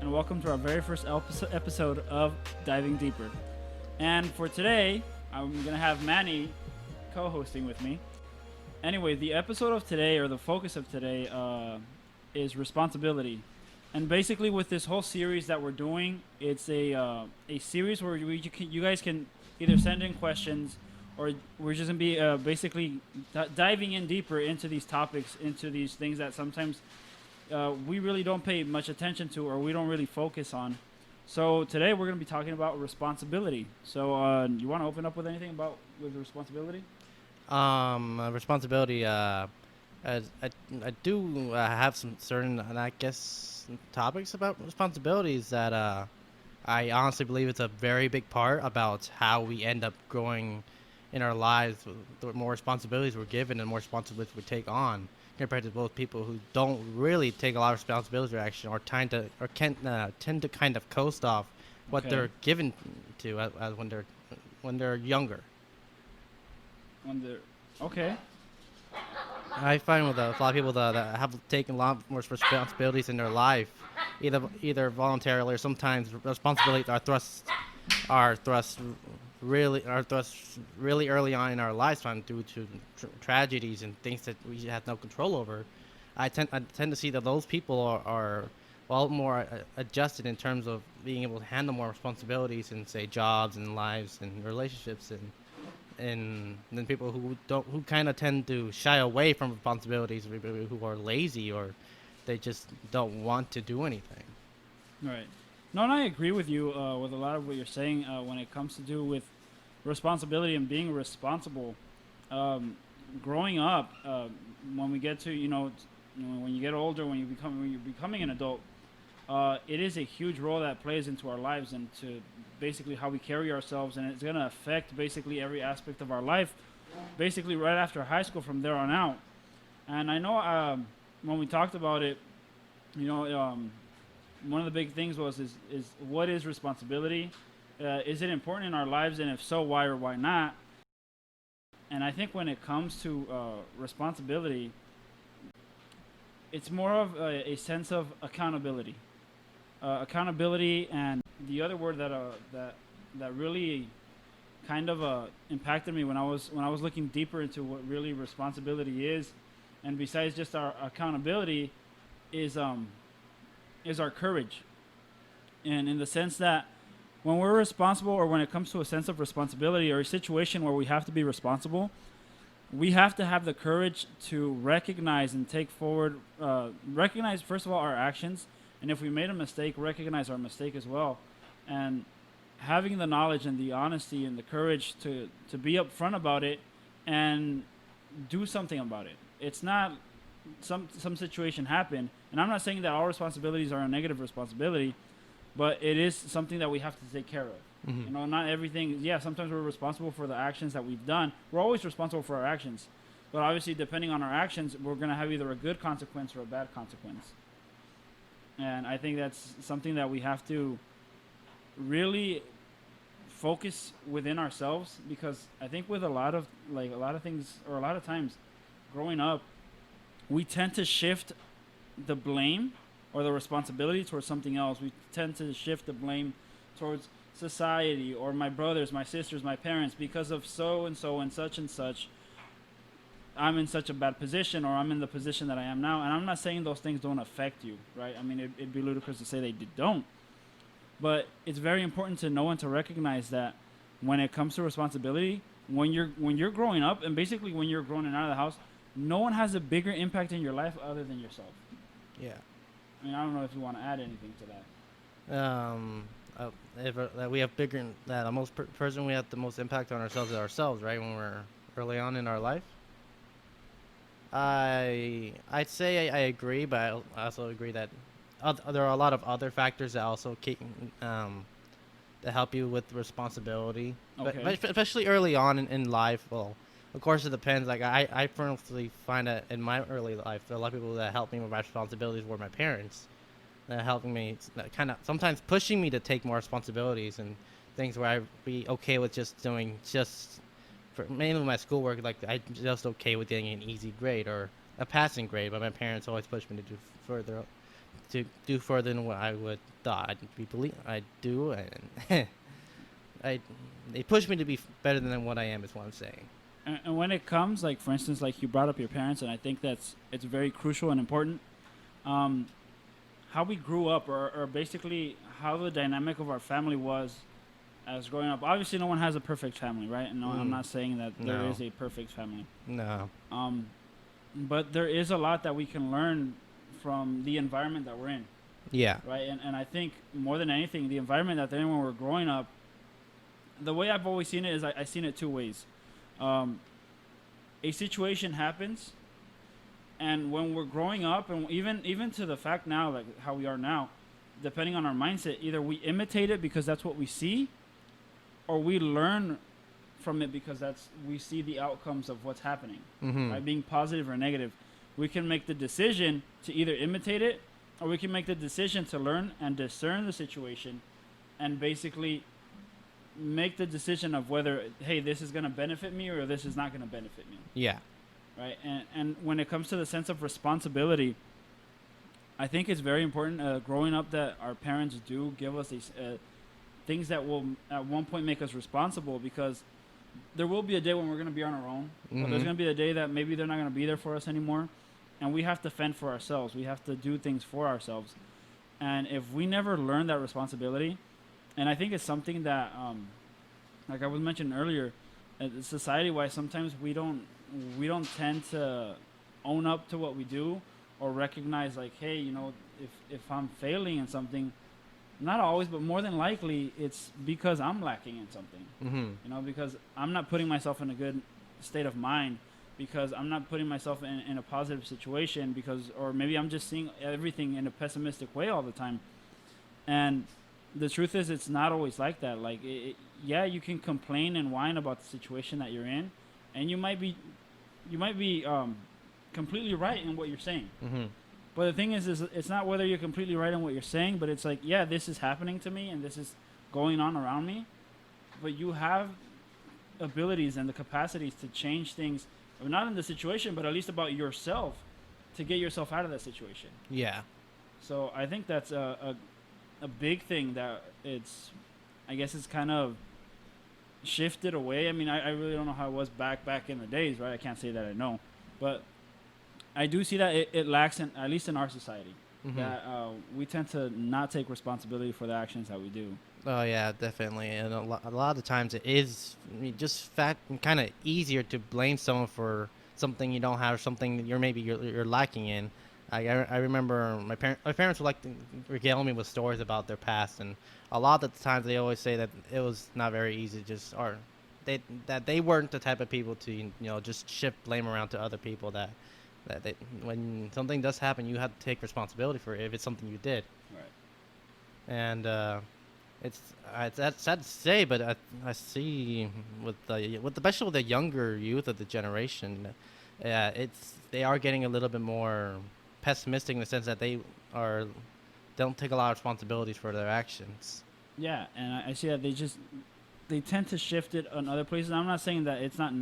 and welcome to our very first episode of Diving Deeper. And for today, I'm going to have Manny co hosting with me. Anyway, the episode of today, or the focus of today, is responsibility. And basically, with this whole series that we're doing, it's a series where you guys can either send in questions, or we're just gonna be basically diving in deeper into these topics, into these things that sometimes we really don't pay much attention to, or we don't really focus on. So today we're gonna be talking about responsibility. So you want to open up with anything about with responsibility? Responsibility. I do have some certain, and I guess, topics about responsibilities that I honestly believe it's a very big part about how we end up growing in our lives. The more responsibilities we're given, and more responsibilities we take on, compared to both people who don't really take a lot of responsibility or action, or tend to kind of coast off what Okay. they're given to as when they're younger. Under. Okay. I find with a lot of people that have taken a lot more responsibilities in their life, either voluntarily or sometimes responsibilities are thrust really early on in our lifetime due to tragedies and things that we have no control over. I tend to see that those people are well more adjusted in terms of being able to handle more responsibilities in, say, jobs and lives and relationships, and then people who kind of tend to shy away from responsibilities, people who are lazy, or they just don't want to do anything. Right. No, and I agree with you with a lot of what you're saying when it comes to do with responsibility and being responsible. Um, Growing up, when we get to when you get older, when you're becoming an adult, it is a huge role that plays into our lives and to basically how we carry ourselves, and it's going to affect basically every aspect of our life, basically right after high school from there on out. And I know when we talked about it, you know, one of the big things is what is responsibility? Is it important in our lives, and if so, why or why not? And I think when it comes to responsibility, it's more of a sense of accountability. Accountability, and the other word that really kind of impacted me when I was looking deeper into what really responsibility is, and besides just our accountability, is is our courage, and in the sense that when we're responsible, or when it comes to a sense of responsibility or a situation where we have to be responsible, we have to have the courage to recognize and take forward, recognize first of all our actions, and if we made a mistake, recognize our mistake as well, and having the knowledge and the honesty and the courage to be upfront about it and do something about it. It's not some situation happened, and I'm not saying that all responsibilities are a negative responsibility, but it is something that we have to take care of. Hmm. You know, not everything. Yeah, sometimes we're responsible for the actions that we've done. We're always responsible for our actions, but obviously, depending on our actions, we're gonna have either a good consequence or a bad consequence. And I think that's something that we have to really focus within ourselves, because I think with a lot of things, or a lot of times growing up, we tend to shift the blame or the responsibility towards something else. We tend to shift the blame towards society, or my brothers, my sisters, my parents, because of so and so and such and such. I'm in such a bad position, or I'm in the position that I am now. And I'm not saying those things don't affect you, right? I mean, it'd be ludicrous to say don't. But it's very important to know and to recognize that when it comes to responsibility, when you're growing up, and basically when you're growing out of the house, no one has a bigger impact in your life other than yourself. Yeah. I mean, I don't know if you want to add anything to that. Um. If that we have bigger that the most person we have the most impact on ourselves is ourselves, right? When we're early on in our life. I'd say I agree, but I also agree that there are a lot of other factors that also that help you with responsibility, Okay. but especially early on in life. Well, of course it depends. Like I personally find that in my early life, there are a lot of people that helped me with my responsibilities were my parents. That helping me, that kind of sometimes pushing me to take more responsibilities and things where I'd be okay with just doing just for mainly my schoolwork. Like I just okay with getting an easy grade or a passing grade, but my parents always pushed me to do further to do further than what I would thought I'd do, and I they push me to be better than what I am. Is what I'm saying. And when it comes, like for instance, like you brought up your parents, and I think it's very crucial and important. Um, how we grew up, or basically how the dynamic of our family was as growing up. Obviously, no one has a perfect family, right? And no, I'm Mm, not saying that there no, is a perfect family. no. Um, but there is a lot that we can learn from the environment that we're in, Yeah. right? And I think more than anything, the environment that they're in when we're growing up, the way I've always seen it is I seen it two ways. Um, a situation happens, and when we're growing up, and even to the fact now, like how we are now, depending on our mindset, either we imitate it because that's what we see, or we learn from it because that's we see the outcomes of what's happening, Mhm. right? Being positive or negative, we can make the decision to either imitate it, or we can make the decision to learn and discern the situation, and basically make the decision of whether, hey, this is going to benefit me or this is not going to benefit me, Yeah. right? And when it comes to the sense of responsibility, I think it's very important growing up that our parents do give us these things that will at one point make us responsible, because there will be a day when we're going to be on our own, or there's Mhm. going to be a day that maybe they're not going to be there for us anymore, and we have to fend for ourselves. We have to do things for ourselves. And if we never learn that responsibility, and I think it's something that, like I was mentioning earlier, society-wise, sometimes we don't tend to own up to what we do, or recognize like, hey, if I'm failing in something, not always, but more than likely, it's because I'm lacking in something. Mhm. Because I'm not putting myself in a good state of mind, because I'm not putting myself in a positive situation, because, or maybe I'm just seeing everything in a pessimistic way all the time. And the truth is, it's not always like that. Like, yeah, you can complain and whine about the situation that you're in, and you might be completely right in what you're saying. Mhm. But the thing is it's not whether you're completely right in what you're saying, but it's like, yeah, this is happening to me and this is going on around me. But you have abilities and the capacities to change things, not in the situation, but at least about yourself, to get yourself out of that situation. Yeah. So I think that's a big thing that I guess it's kind of shifted away. I mean, I really don't know how it was back in the days, right? I can't say that I know. But I do see that it lacks, at least in our society, Mhm. that we tend to not take responsibility for the actions that we do. Oh yeah, definitely. And a lot of the times it is just fact kind of easier to blame someone for something you don't have, or something that you're lacking in. I remember my parents would like to regale me with stories about their past, and a lot of the times they always say that it was not very easy, just or they that they weren't the type of people to just shift blame around to other people. That they, when something does happen, you have to take responsibility for it if it's something you did. Right. And it's that's sad to say, but I see especially with the younger youth of the generation, they are getting a little bit more pessimistic in the sense that they are don't take a lot of responsibilities for their actions. Yeah, and I see that they tend to shift it on other places. I'm not saying that it's not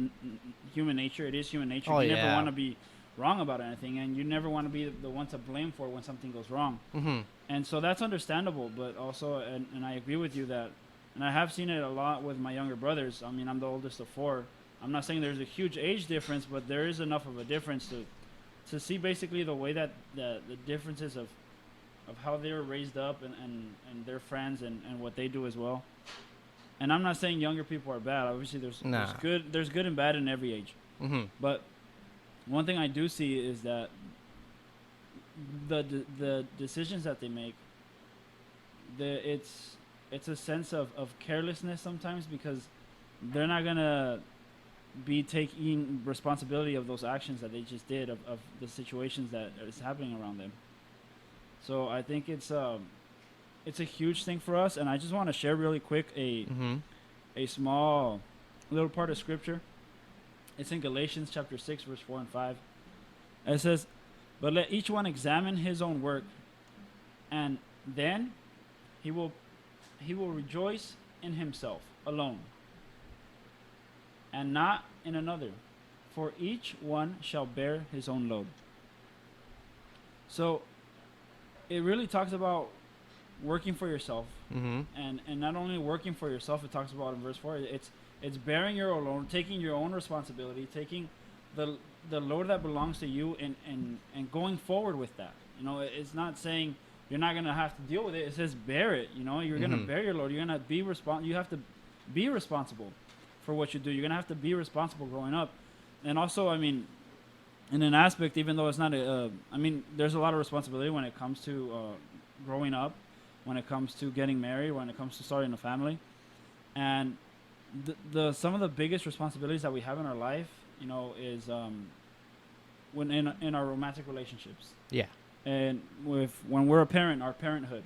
human nature. It is human nature. Oh You never want yeah. to be wrong about anything, and you never want to be the one to blame for when something goes wrong. Mhm. And so that's understandable, but also, and I agree with you that, and I have seen it a lot with my younger brothers. I mean, I'm the oldest of four. I'm not saying there's a huge age difference, but there is enough of a difference to see basically the way that the differences of how they were raised up, and their friends, and what they do as well. And I'm not saying younger people are bad. Obviously, there's Nah. good and bad in every age. Mhm. But one thing I do see is that the decisions that they make, it's a sense of carelessness sometimes, because they're not gonna be taking responsibility of those actions that they just did, of the situations that is happening around them. So I think it's a huge thing for us, and I just want to share really quick Mhm. a small little part of scripture. It's in Galatians chapter 6 verse 4 and 5. It says, "But let each one examine his own work, and then he will he will rejoice in himself alone, and not in another, for each one shall bear his own load." So it really talks about working for yourself, Mm-hmm. and not only working for yourself. It talks about in verse 4. It's bearing your own load, taking your own responsibility, taking the the load that belongs to you, and going forward with that. It's not saying you're not gonna have to deal with it. It says bear it. You're gonna Mm-hmm. bear your load. You're gonna be You have to be responsible for what you do. You're gonna have to be responsible growing up, and also, I mean, in an aspect, even though it's not I mean, there's a lot of responsibility when it comes to growing up, when it comes to getting married, when it comes to starting a family, and the some of the biggest responsibilities that we have in our life, is when in our romantic relationships, Yeah. and with when we're a parent, our parenthood,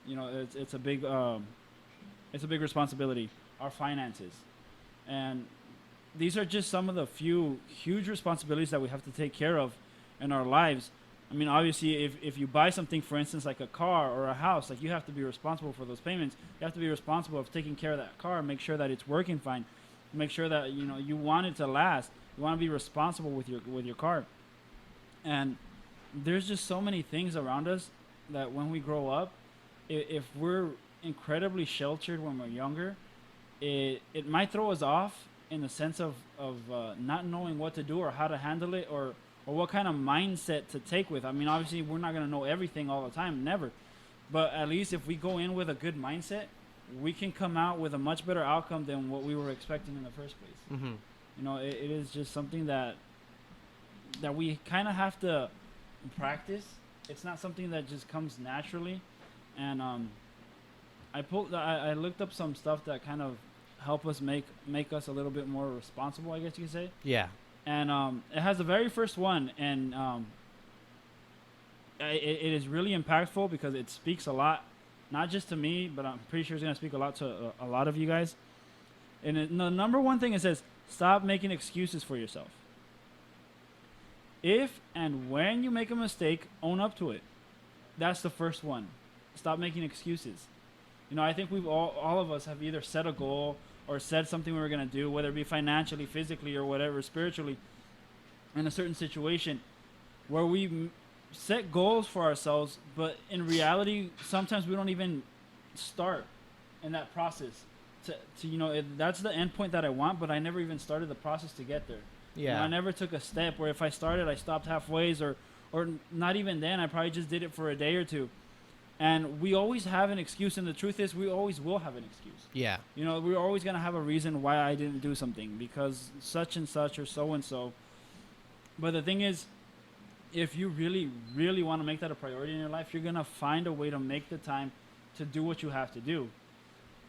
it's a big responsibility. Our finances, and these are just some of the few huge responsibilities that we have to take care of in our lives. I mean, obviously, if you buy something, for instance, like a car or a house, like you have to be responsible for those payments. You have to be responsible of taking care of that car, make sure that it's working fine, make sure that you want it to last. You want to be responsible with your car, and there's just so many things around us that when we grow up, if we're incredibly sheltered when we're younger, it might throw us off in the sense of not knowing what to do or how to handle it, or what kind of mindset to take with. I mean, obviously, we're not going to know everything all the time, never. But at least if we go in with a good mindset, we can come out with a much better outcome than what we were expecting in the first place. Mm-hmm. It is just something that we kind of have to practice. It's not something that just comes naturally. And I looked up some stuff that kind of help us make us a little bit more responsible, I guess you could say. Yeah. And it has the very first one, and it is really impactful because it speaks a lot, not just to me, but I'm pretty sure it's going to speak a lot to a lot of you guys. And the number one thing, it says, stop making excuses for yourself. If and when you make a mistake, own up to it. That's the first one. Stop making excuses. I think we've all of us have either set a goal or said something we were going to do, whether it be financially, physically, or whatever, spiritually, in a certain situation, where we set goals for ourselves, but in reality, sometimes we don't even start in that process. That's the end point that I want, but I never even started the process to get there. Yeah. I never took a step where if I started, I stopped halfway, or not even then. I probably just did it for a day or two. And we always have an excuse, and the truth is, we always will have an excuse. Yeah. We're always going to have a reason why I didn't do something, because such and such or so and so. But the thing is, if you really, really want to make that a priority in your life, you're going to find a way to make the time to do what you have to do.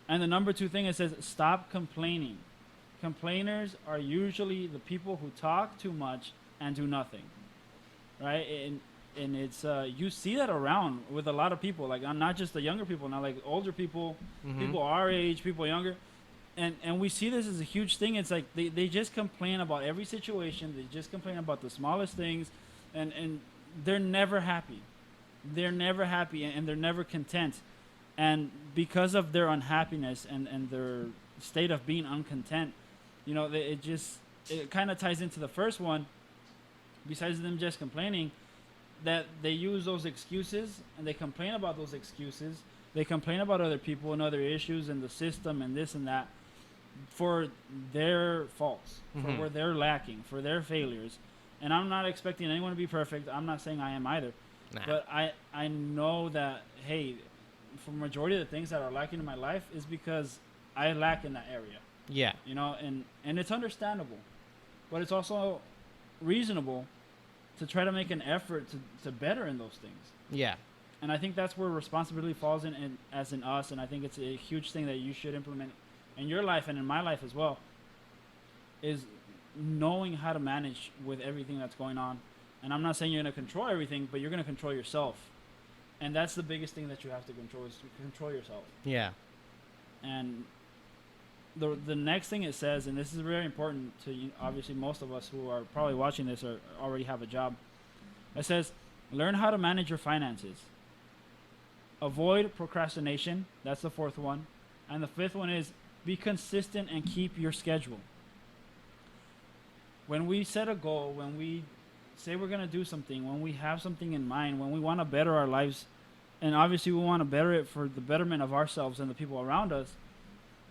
And the number two thing, it says, stop complaining. Complainers are usually the people who talk too much and do nothing, right? And it's you see that around with a lot of people, like not just the younger people now, like older people, Mm-hmm. people our age, people younger, and we see this as a huge thing. It's like they just complain about every situation. They just complain about the smallest things, and they're never happy. They're never happy, and they're never content. And because of their unhappiness and their state of being uncontent, it kind of ties into the first one. Besides them just complaining, that they use those excuses and they complain about those excuses. They complain about other people and other issues and the system and this and that for their faults, for Mhm. where they're lacking, for their failures. And I'm not expecting anyone to be perfect. I'm not saying I am either. Nah. But I know that, hey, for majority of the things that are lacking in my life is because I lack in that area. Yeah. And it's understandable. But it's also reasonable to try to make an effort to better in those things. Yeah. And I think that's where responsibility falls in as in us, and I think it's a huge thing that you should implement in your life and in my life as well, is knowing how to manage with everything that's going on. And I'm not saying you're going to control everything, but you're going to control yourself. And that's the biggest thing that you have to control, is to control yourself. Yeah. And the next thing it says, and this is very important to obviously most of us who are probably watching this or already have a job, it says, learn how to manage your finances. Avoid procrastination. That's the fourth one. And the fifth one is be consistent and keep your schedule. When we set a goal, when we say we're going to do something, when we have something in mind, when we want to better our lives, And obviously, we want to better it for the betterment of ourselves and the people around us,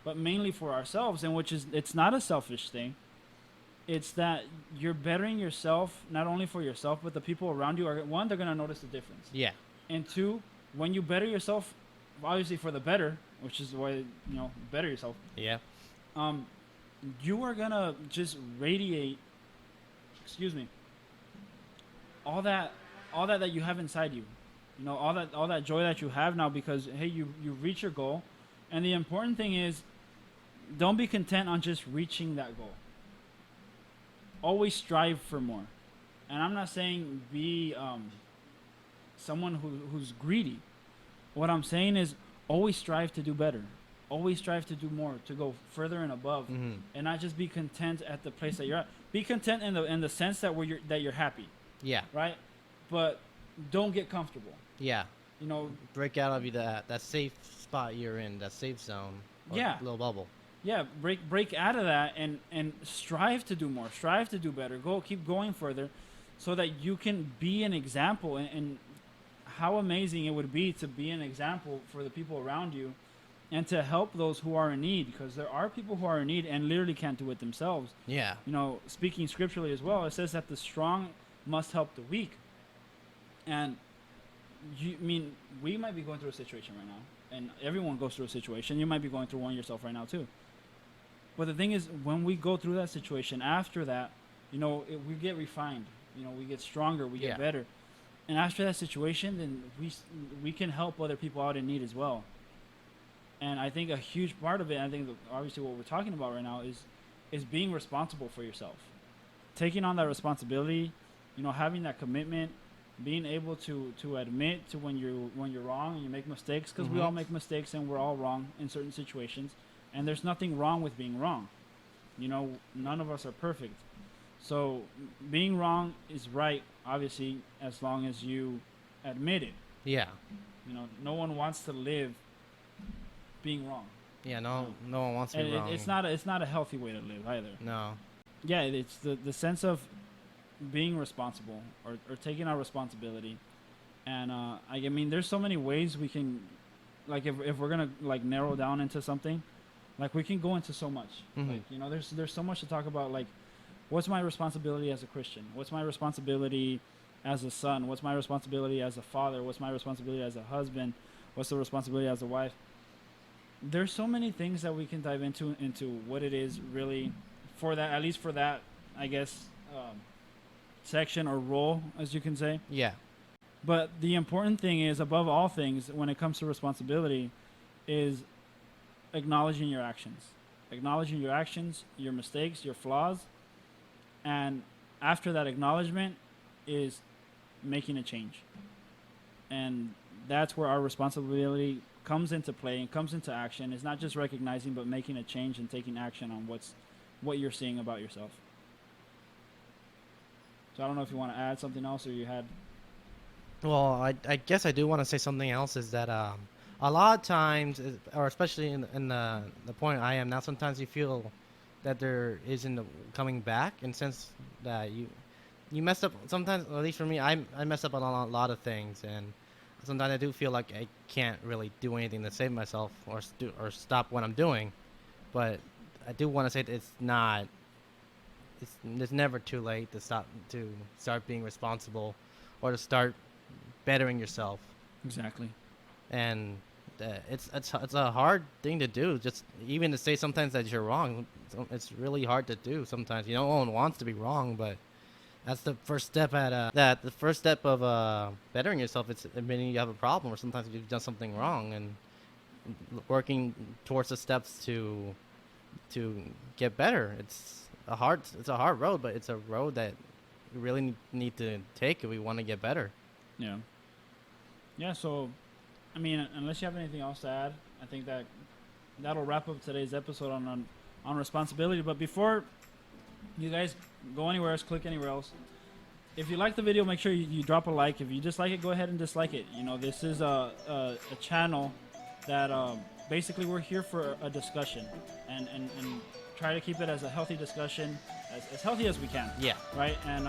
but mainly for ourselves. And which is, it's not a selfish thing. It's that you're bettering yourself not only for yourself, but the people around you are, one, they're gonna notice the difference, Yeah. and two, when you better yourself, obviously for the better, which is why better yourself. Yeah. Um, you are gonna just radiate. Excuse me. All that, that you have inside you, all that joy that you have now because hey, you reach your goal, and the important thing is, don't be content on just reaching that goal. Always strive for more, and I'm not saying be someone who's greedy. What I'm saying is always strive to do better, always strive to do more, to go further and above, Mm-hmm. and not just be content at the place that you're at. Be content in the sense that you're happy, Yeah. right? But don't get comfortable. Yeah. You know, Break out of that safe spot you're in, that safe zone. Or Yeah. little bubble. yeah, break out of that and strive to do more, strive to do better. Keep going further, so that you can be an example. And how amazing it would be to be an example for the people around you, and to help those who are in need, because there are people who are in need and literally can't do it themselves. Yeah. Speaking scripturally as well, it says that the strong must help the weak. And we might be going through a situation right now, and everyone goes through a situation. You might be going through one yourself right now too. But the thing is, when we go through that situation, after that, we get refined. We get stronger, we get Yeah. better. And after that situation, then we can help other people out in need as well. And I think a huge part of it, I think obviously what we're talking about right now is being responsible for yourself, taking on that responsibility, having that commitment, being able to admit to when you're wrong and you make mistakes, because we Mhm. all make mistakes and we're all wrong in certain situations, and there's nothing wrong with being wrong. None of us are perfect, so being wrong is right, obviously, as long as you admit it. Yeah. No one wants to live being wrong. Yeah. No one wants to be And wrong. it's not a healthy way to live either. No. Yeah, it's the sense of being responsible, or taking our responsibility. And I mean, there's so many ways we can, like, if we're gonna like narrow down into something, like we can go into so much. Mhm. Like, there's so much to talk about. Like, what's my responsibility as a Christian? What's my responsibility as a son? What's my responsibility as a father? What's my responsibility as a husband? What's the responsibility as a wife? There's so many things that we can dive into what it is really for that, at least for that, I guess, section or role, as you can say. Yeah. But the important thing is, above all things, when it comes to responsibility, is acknowledging your actions. Acknowledging your actions, your mistakes, your flaws. And after that acknowledgement is making a change. And that's where our responsibility comes into play and comes into action. It's not just recognizing, but making a change and taking action on what you're seeing about yourself. So I don't know if you want to add something else, or you had. Well, I guess I do want to say something else, is that a lot of times, or especially in the point I am now, sometimes you feel that there isn't a coming back, in the sense that you messed up. Sometimes, at least for me, I mess up on a lot of things, and sometimes I do feel like I can't really do anything to save myself or stop what I'm doing. But I do want to say that it's never too late to start being responsible, or to start bettering yourself. Exactly. And it's a hard thing to do, just even to say sometimes that you're wrong. It's really hard to do sometimes. No one wants to be wrong, but that's the first step the first step of bettering yourself. It's admitting you have a problem, or sometimes you've done something wrong, and working towards the steps to get better. It's a hard road, but it's a road that we really need to take if we want to get better. Yeah. Yeah. So, I mean, unless you have anything else to add, I think that'll wrap up today's episode on responsibility. But before you guys go anywhere else, click anywhere else, if you like the video, make sure you drop a like. If you dislike it, go ahead and dislike it. This is a channel that basically we're here for a discussion, and try to keep it as a healthy discussion, as healthy as we can. Yeah. Right. And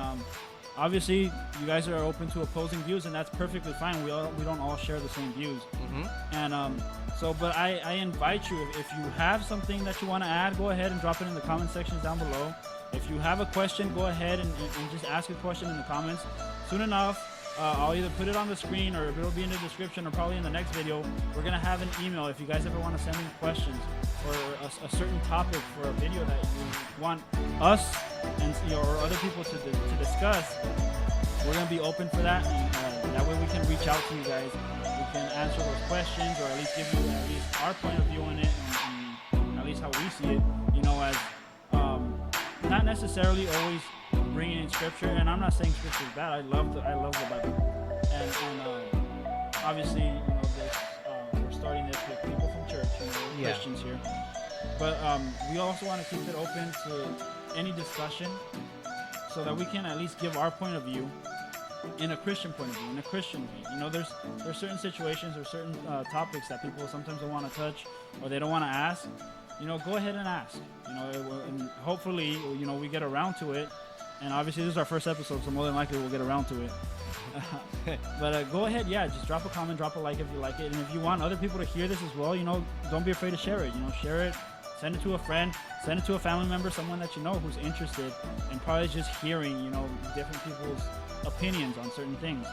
obviously, you guys are open to opposing views, and that's perfectly fine. We don't all share the same views. And but I invite you, if you have something that you want to add, go ahead and drop it in the comment sections down below. If you have a question, go ahead and just ask a question in the comments. Soon enough, I'll either put it on the screen, or it'll be in the description, or probably in the next video. We're gonna have an email if you guys ever want to send in questions or a certain topic for a video that you want us and or other people to discuss. We're gonna be open for that, and that way we can reach out to you guys. We can answer those questions, or at least give you at least our point of view on it, and at least how we see it. You know, as not necessarily always bringing in scripture, and I'm not saying scripture is bad. I love the Bible, and obviously, you know, this we're starting this with people from church, you know, Christians here, but we also want to keep it open to any discussion, so that we can at least give our point of view in a Christian point of view, in a Christian way. You know, there's certain situations or certain topics that people sometimes don't want to touch, or they don't want to ask. You know, go ahead and ask. You know, and hopefully, you know, we get around to it. And obviously, this is our first episode, so more than likely we'll get around to it. But go ahead, yeah, just drop a comment, drop a like if you like it. And if you want other people to hear this as well, you know, don't be afraid to share it. You know, share it, send it to a friend, send it to a family member, someone that you know who's interested, and probably just hearing, you know, different people's opinions on certain things.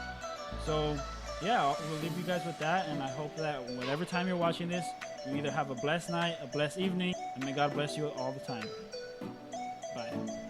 So, yeah, we'll leave you guys with that, and I hope that whatever time you're watching this, you either have a blessed night, a blessed evening, and may God bless you all the time. Bye.